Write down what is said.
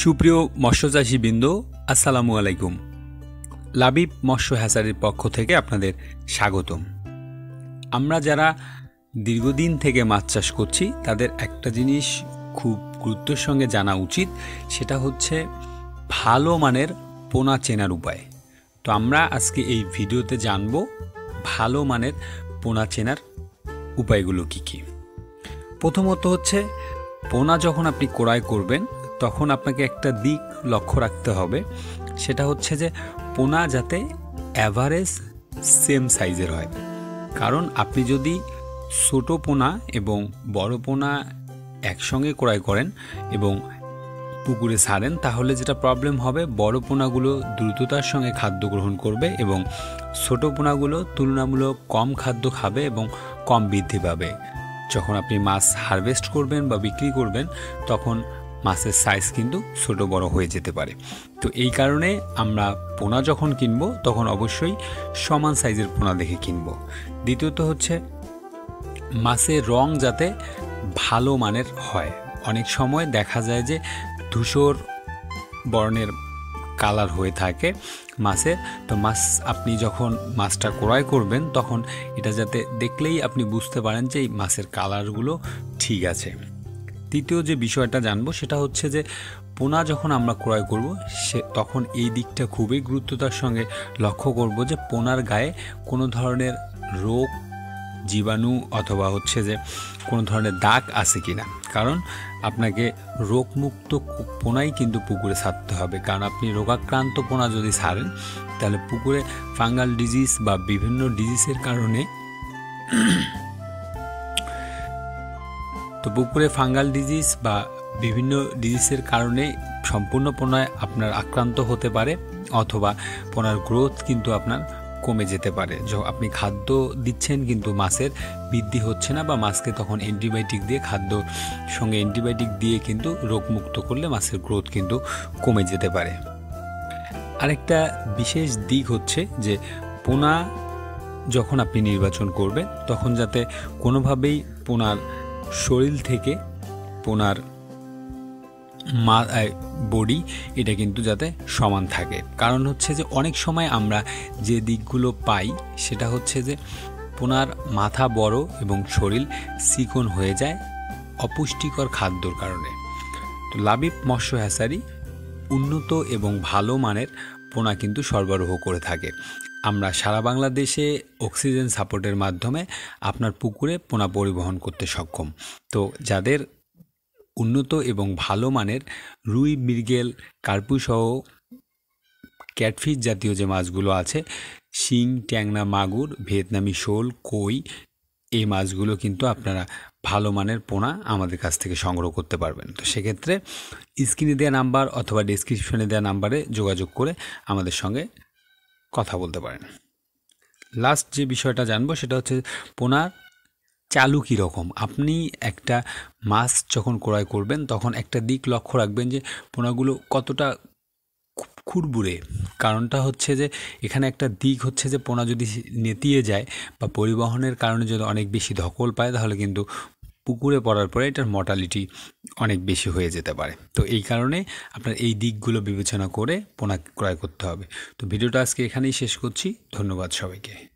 সুপ্রিয় মৎস্যচাষীবৃন্দ, আসসালামু আলাইকুম। লাবিব মৎস্য হ্যাচারির পক্ষ থেকে আপনাদের স্বাগতম। আমরা যারা দীর্ঘদিন থেকে মাছ চাষ করছি তাদের একটা জিনিস খুব গুরুত্বের সঙ্গে জানা উচিত, সেটা হচ্ছে ভালো মানের পোনা চেনার উপায়। তো আমরা আজকে এই ভিডিওতে জানব ভালো মানের পোনা চেনার উপায়গুলো কী কী। প্রথমত হচ্ছে, পোনা যখন আপনি ক্রয় করবেন তখন আপনাকে একটা দিক লক্ষ্য রাখতে হবে, সেটা হচ্ছে যে পোনা যাতে অ্যাভারেজ সেম সাইজের হয়। কারণ আপনি যদি ছোটো পোনা এবং বড় পোনা একসঙ্গে ক্রয় করেন এবং পুকুরে ছাড়েন, তাহলে যেটা প্রবলেম হবে, বড় পোনাগুলো দ্রুততার সঙ্গে খাদ্য গ্রহণ করবে এবং ছোটো পোনাগুলো তুলনামূলক কম খাদ্য খাবে এবং কম বৃদ্ধি পাবে। যখন আপনি মাছ হারভেস্ট করবেন বা বিক্রি করবেন তখন মাছের সাইজ কিন্তু ছোট বড় হয়ে যেতে পারে। তো এই কারণে আমরা পোনা যখন কিনব তখন অবশ্যই সমান সাইজের পোনা দেখে কিনব। দ্বিতীয়ত হচ্ছে, মাছের রং যাতে ভালো মানের হয়। অনেক সময় দেখা যায় যে ধূসর বর্ণের কালার হয়ে থাকে মাছের। তো মাছ আপনি যখন মাছটা ক্রয় করবেন তখন এটা যাতে দেখলেই আপনি বুঝতে পারেন যে এই মাছের কালারগুলো ঠিক আছে। তৃতীয় যে বিষয়টা জানবো সেটা হচ্ছে যে পোনা যখন আমরা ক্রয় করব তখন এই দিকটা খুবই গুরুত্বতার সঙ্গে লক্ষ্য করব যে পোনার গায়ে কোনো ধরনের রোগ, জীবাণু অথবা হচ্ছে যে কোনো ধরনের দাগ আছে কি না। কারণ আপনাকে রোগমুক্ত পোনাই কিন্তু পুকুরে ছাড়তে হবে। কারণ আপনি রোগাক্রান্ত পোনা যদি ছাড়েন তাহলে পুকুরে ফাঙ্গাল ডিজিজ বা বিভিন্ন ডিজিজের কারণে পুকুরে ফাঙ্গাল ডিজিজ বা বিভিন্ন ডিজিজের কারণে সম্পূর্ণ পোনায় আপনার আক্রান্ত হতে পারে, অথবা পোনার গ্রোথ কিন্তু আপনার কমে যেতে পারে। আপনি খাদ্য দিচ্ছেন কিন্তু মাছের বৃদ্ধি হচ্ছে না, বা মাছকে তখন অ্যান্টিবায়োটিক দিয়ে, খাদ্য সঙ্গে অ্যান্টিবায়োটিক দিয়ে কিন্তু রোগমুক্ত করলে মাছের গ্রোথ কিন্তু কমে যেতে পারে। আরেকটা বিশেষ দিক হচ্ছে যে পোনা যখন আপনি নির্বাচন করবেন তখন যাতে কোনোভাবেই পোনার শরীর থেকে পোনার বডি এটা কিন্তু যাতে সমান থাকে। কারণ হচ্ছে যে অনেক সময় আমরা যে দিকগুলো পাই সেটা হচ্ছে যে পোনার মাথা বড় এবং শরীর চিকন হয়ে যায় অপুষ্টিকর খাদ্যর কারণে। তো লাবিব মৎস্য হ্যাচারি উন্নত এবং ভালো মানের পোনা কিন্তু সরবরাহ করে থাকে। আমরা সারা বাংলাদেশে অক্সিজেন সাপোর্টের মাধ্যমে আপনার পুকুরে পোনা পরিবহন করতে সক্ষম। তো যাদের উন্নত এবং ভালো মানের রুই, মৃগেল, কার্পুসহ ক্যাটফিশ জাতীয় যে মাছগুলো আছে, শিং, ট্যাংরা, মাগুর, ভিয়েতনামি শোল, কই, এই মাছগুলো কিন্তু আপনারা ভালো মানের পোনা আমাদের কাছ থেকে সংগ্রহ করতে পারবেন। তো সেক্ষেত্রে স্ক্রিনে দেওয়া নাম্বার অথবা ডেসক্রিপশনে দেওয়া নাম্বারে যোগাযোগ করে আমাদের সঙ্গে কথা বলতে পারেন। লাস্ট যে বিষয়টা জানবো সেটা হচ্ছে পোনার চালু কীরকম। আপনি একটা মাছ যখন ক্রয় করবেন তখন একটা দিক লক্ষ্য রাখবেন যে পোনাগুলো কতটা খুরবুরে। কারণটা হচ্ছে যে এখানে একটা দিক হচ্ছে যে পোনা যদি নেতিয়ে যায় বা পরিবহনের কারণে যদি অনেক বেশি ধকল পায় তাহলে কিন্তু পুকুরে পড়ার পরে এটার মর্টালিটি অনেক বেশি হয়ে যেতে পারে। তো এই কারণে আপনার এই দিকগুলো বিবেচনা করে পোনা ক্রয় করতে হবে। তো ভিডিওটা আজকে এখানেই শেষ করছি। ধন্যবাদ সবাইকে।